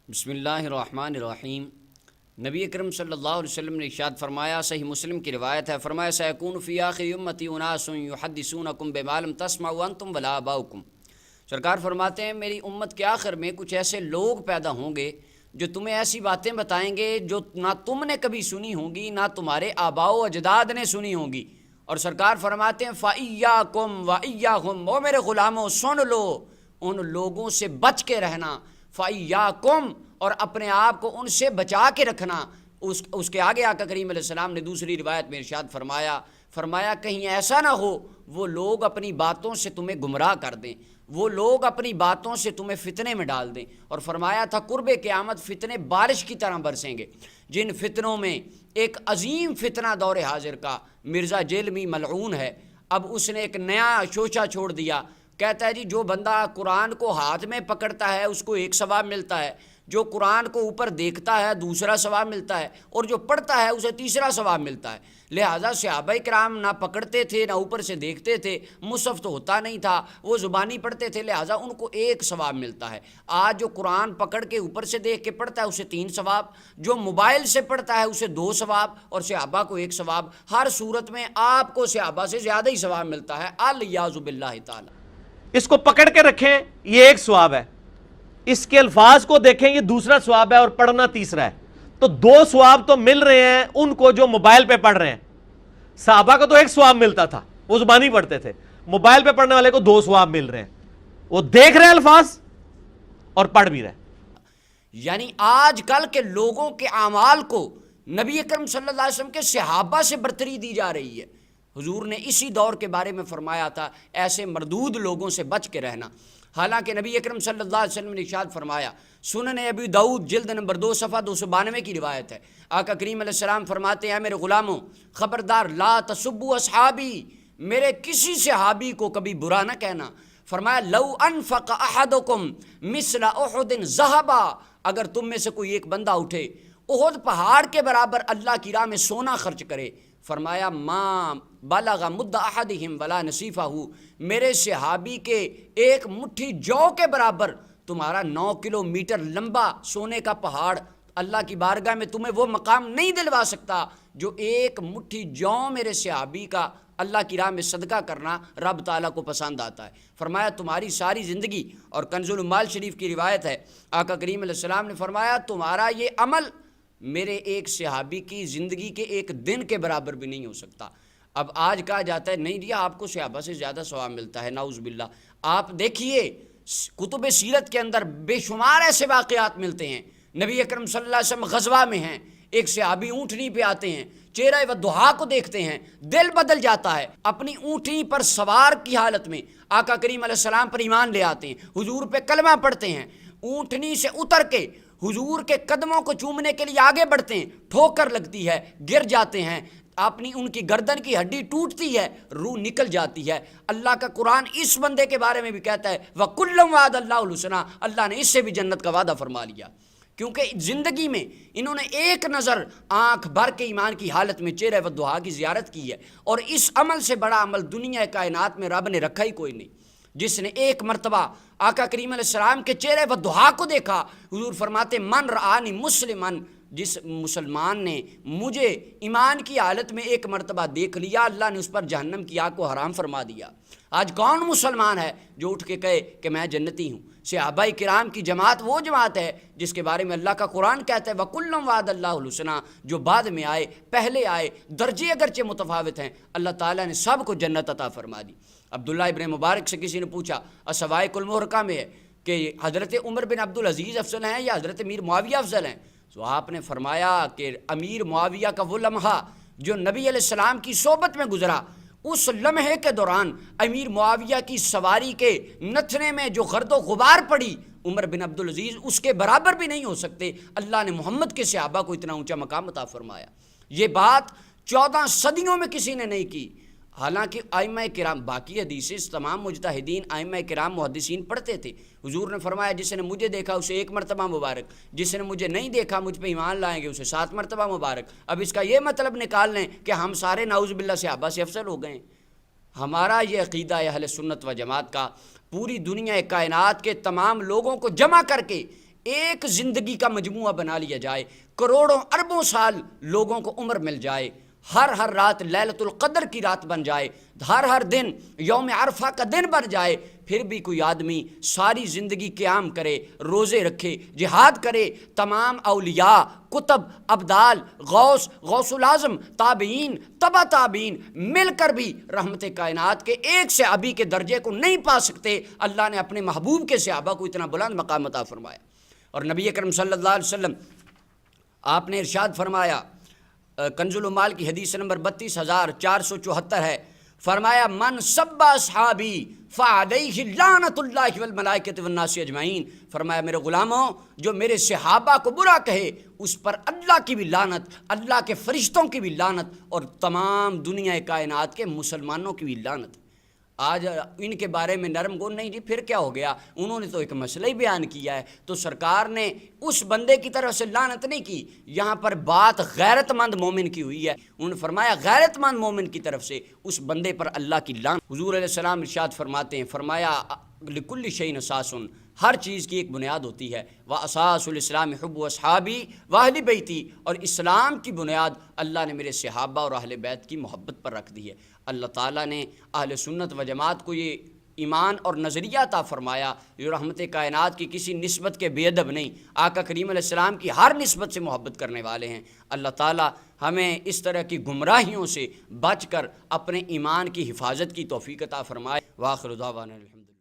بسم اللہ الرحمن الرحیم۔ نبی اکرم صلی اللہ علیہ وسلم نے ارشاد فرمایا، صحیح مسلم کی روایت ہے، فرمایا سیکون فی آخر امتی اناس یحدثونکم بما لم تسمعوا انتم ولا آباؤکم۔ سرکار فرماتے ہیں میری امت کے آخر میں کچھ ایسے لوگ پیدا ہوں گے جو تمہیں ایسی باتیں بتائیں گے جو نہ تم نے کبھی سنی ہوں گی نہ تمہارے آباء و اجداد نے سنی ہوں گی۔ اور سرکار فرماتے ہیں فَإِيَّاكُمْ وَإِيَّاهُمْ، او میرے غلاموں سن لو، ان لوگوں سے بچ کے رہنا۔ فَإِيَّاكُمْ، اور اپنے آپ کو ان سے بچا کے رکھنا۔ اس کے آگے آقا کریم علیہ السلام نے دوسری روایت میں ارشاد فرمایا کہیں ایسا نہ ہو وہ لوگ اپنی باتوں سے تمہیں گمراہ کر دیں، وہ لوگ اپنی باتوں سے تمہیں فتنے میں ڈال دیں۔ اور فرمایا تھا قرب قیامت فتنے بارش کی طرح برسیں گے، جن فتنوں میں ایک عظیم فتنہ دور حاضر کا مرزا جیلمی ملعون ہے۔ اب اس نے ایک نیا شوشہ چھوڑ دیا، کہتا ہے جی جو بندہ قرآن کو ہاتھ میں پکڑتا ہے اس کو ایک ثواب ملتا ہے، جو قرآن کو اوپر دیکھتا ہے دوسرا ثواب ملتا ہے، اور جو پڑھتا ہے اسے تیسرا ثواب ملتا ہے۔ لہٰذا صحابہ کرام نہ پکڑتے تھے نہ اوپر سے دیکھتے تھے، مصحف تو ہوتا نہیں تھا، وہ زبانی پڑھتے تھے، لہٰذا ان کو ایک ثواب ملتا ہے۔ آج جو قرآن پکڑ کے اوپر سے دیکھ کے پڑھتا ہے اسے 3 ثواب، جو موبائل سے پڑھتا ہے اسے 2 ثواب، اور صحابہ کو 1 ثواب۔ ہر صورت میں آپ کو صحابہ سے زیادہ ہی ثواب ملتا ہے، الیاذ باللہ تعالی۔ اس کو پکڑ کے رکھیں، یہ ایک ثواب ہے، اس کے الفاظ کو دیکھیں یہ دوسرا ثواب ہے، اور پڑھنا تیسرا ہے۔ تو 2 ثواب تو مل رہے ہیں ان کو جو موبائل پہ پڑھ رہے ہیں۔ صحابہ کو تو 1 ثواب ملتا تھا، وہ زبانی پڑھتے تھے، موبائل پہ پڑھنے والے کو 2 ثواب مل رہے ہیں، وہ دیکھ رہے ہیں الفاظ اور پڑھ بھی رہے ہیں۔ یعنی آج کل کے لوگوں کے اعمال کو نبی اکرم صلی اللہ علیہ وسلم کے صحابہ سے برتری دی جا رہی ہے۔ حضور نے اسی دور کے بارے میں فرمایا تھا ایسے مردود لوگوں سے بچ کے رہنا۔ حالانکہ نبی اکرم صلی اللہ علیہ وسلم نے ارشاد فرمایا، سنن ابی داؤد جلد نمبر 2 صفحہ 292 کی روایت ہے، آقا کریم علیہ السلام فرماتے ہیں میرے غلاموں خبردار لا تسبوا اصحابی، میرے کسی صحابی کو کبھی برا نہ کہنا۔ فرمایا لو انفق احدکم مثل احد ذہبا، اگر تم میں سے کوئی ایک بندہ اٹھے احد پہاڑ کے برابر اللہ کی راہ میں سونا خرچ کرے، فرمایا ما بلغ مد احدہم ولا نصیفہ، میرے صحابی کے ایک مٹھی جو کے برابر تمہارا 9 کلومیٹر لمبا سونے کا پہاڑ اللہ کی بارگاہ میں تمہیں وہ مقام نہیں دلوا سکتا جو ایک مٹھی جو میرے صحابی کا اللہ کی راہ میں صدقہ کرنا رب تعالیٰ کو پسند آتا ہے۔ فرمایا تمہاری ساری زندگی، اور کنز المال شریف کی روایت ہے آقا کریم علیہ السلام نے فرمایا تمہارا یہ عمل میرے ایک صحابی کی زندگی کے ایک دن کے برابر بھی نہیں ہو سکتا۔ اب آج کہا جاتا ہے نہیں جی آپ کو صحابہ سے زیادہ ثواب ملتا ہے، نعوذ باللہ۔ آپ دیکھیے کتب سیرت کے اندر بے شمار ایسے واقعات ملتے ہیں، نبی اکرم صلی اللہ علیہ وسلم غزوہ میں ہیں، ایک صحابی اونٹنی پہ آتے ہیں، چہرہ ودھا کو دیکھتے ہیں، دل بدل جاتا ہے، اپنی اونٹنی پر سوار کی حالت میں آقا کریم علیہ السلام پر ایمان لے آتے ہیں، حضور پہ کلمہ پڑھتے ہیں، اونٹنی سے اتر کے حضور کے قدموں کو چومنے کے لیے آگے بڑھتے ہیں، ٹھوکر لگتی ہے، گر جاتے ہیں، اپنی ان کی گردن کی ہڈی ٹوٹتی ہے، روح نکل جاتی ہے۔ اللہ کا قرآن اس بندے کے بارے میں بھی کہتا ہے وَكُلًّا وَعَدَ اللَّهُ الْحُسْنَىٰ، اللہ نے اس سے بھی جنت کا وعدہ فرما لیا، کیونکہ زندگی میں انہوں نے ایک نظر آنکھ بھر کے ایمان کی حالت میں چہرہ ودھا کی زیارت کی ہے، اور اس عمل سے بڑا عمل دنیا کائنات میں رب نے رکھا ہی کوئی نہیں۔ جس نے ایک مرتبہ آقا کریم علیہ السلام کے چہرے ودھا کو دیکھا، حضور فرماتے من رآنی مسلمن، جس مسلمان نے مجھے ایمان کی حالت میں ایک مرتبہ دیکھ لیا اللہ نے اس پر جہنم کی آگ کو حرام فرما دیا۔ آج کون مسلمان ہے جو اٹھ کے کہے کہ میں جنتی ہوں؟ صحابہ کرام کی جماعت وہ جماعت ہے جس کے بارے میں اللہ کا قرآن کہتا ہے وَكُلًّا وَعَدَ اللَّهُ الْحُسْنَىٰ، جو بعد میں آئے پہلے آئے درجے اگرچہ متفاوت ہیں، اللہ تعالیٰ نے سب کو جنت عطا فرما دی۔ عبداللہ ابن مبارک سے کسی نے پوچھا السوائق المحرقہ میں ہے کہ حضرت عمر بن عبدالعزیز افضل ہیں یا حضرت امیر معاویہ افضل ہیں؟ تو آپ نے فرمایا کہ امیر معاویہ کا وہ لمحہ جو نبی علیہ السلام کی صحبت میں گزرا، اس لمحے کے دوران امیر معاویہ کی سواری کے نتھنے میں جو گرد و غبار پڑی عمر بن عبدالعزیز اس کے برابر بھی نہیں ہو سکتے۔ اللہ نے محمد کے صحابہ کو اتنا اونچا مقام عطا فرمایا۔ یہ بات 14 صدیوں میں کسی نے نہیں کی، حالانکہ ائمہ کرام باقی حدیثیں تمام مجتہدین ائمہ کرام محدثین پڑھتے تھے۔ حضور نے فرمایا جس نے مجھے دیکھا اسے 1 مرتبہ مبارک، جس نے مجھے نہیں دیکھا مجھ پہ ایمان لائیں گے اسے 7 مرتبہ مبارک۔ اب اس کا یہ مطلب نکال لیں کہ ہم سارے نعوذ باللہ صحابہ سے افضل ہو گئے۔ ہمارا یہ عقیدہ ہے اہل سنت و جماعت کا، پوری دنیا کائنات کے تمام لوگوں کو جمع کر کے ایک زندگی کا مجموعہ بنا لیا جائے، کروڑوں اربوں سال لوگوں کو عمر مل جائے، ہر رات لیلۃ القدر کی رات بن جائے، ہر دن یوم عرفہ کا دن بن جائے، پھر بھی کوئی آدمی ساری زندگی قیام کرے، روزے رکھے، جہاد کرے، تمام اولیاء، کتب، ابدال، غوث العظم، تابعین، تبع تابعین مل کر بھی رحمت کائنات کے ایک صحابی کے درجے کو نہیں پا سکتے۔ اللہ نے اپنے محبوب کے صحابہ کو اتنا بلند مقام عطا فرمایا۔ اور نبی اکرم صلی اللہ علیہ وسلم آپ نے ارشاد فرمایا، کنز العمال کی حدیث نمبر 32474 ہے، فرمایا من سب اصحابی فعلیہ لعنت اللہ والملائکۃ والناس اجمعین، فرمایا میرے غلاموں جو میرے صحابہ کو برا کہے اس پر اللہ کی بھی لعنت، اللہ کے فرشتوں کی بھی لعنت، اور تمام دنیا کائنات کے مسلمانوں کی بھی لعنت۔ آج ان کے بارے میں نرم گون نہیں جی، پھر کیا ہو گیا؟ انہوں نے تو ایک مسئلہ ہی بیان کیا ہے، تو سرکار نے اس بندے کی طرف سے لعنت نہیں کی، یہاں پر بات غیرت مند مومن کی ہوئی ہے۔ انہوں نے فرمایا غیرت مند مومن کی طرف سے اس بندے پر اللہ کی لعنت۔ حضور علیہ السلام ارشاد فرماتے ہیں، فرمایا لکل شیء اساس، ہر چیز کی ایک بنیاد ہوتی ہے، واساس الاسلام حب اصحابی واہل بیتی، اور اسلام کی بنیاد اللہ نے میرے صحابہ اور اہل بیت کی محبت پر رکھ دی ہے۔ اللہ تعالیٰ نے اہل سنت و جماعت کو یہ ایمان اور نظریہ عطا فرمایا جو رحمت کائنات کی کسی نسبت کے بے ادب نہیں، آقا کریم علیہ السلام کی ہر نسبت سے محبت کرنے والے ہیں۔ اللہ تعالیٰ ہمیں اس طرح کی گمراہیوں سے بچ کر اپنے ایمان کی حفاظت کی توفیق عطا فرمائے۔ وآخر دعوانا الحمدللہ۔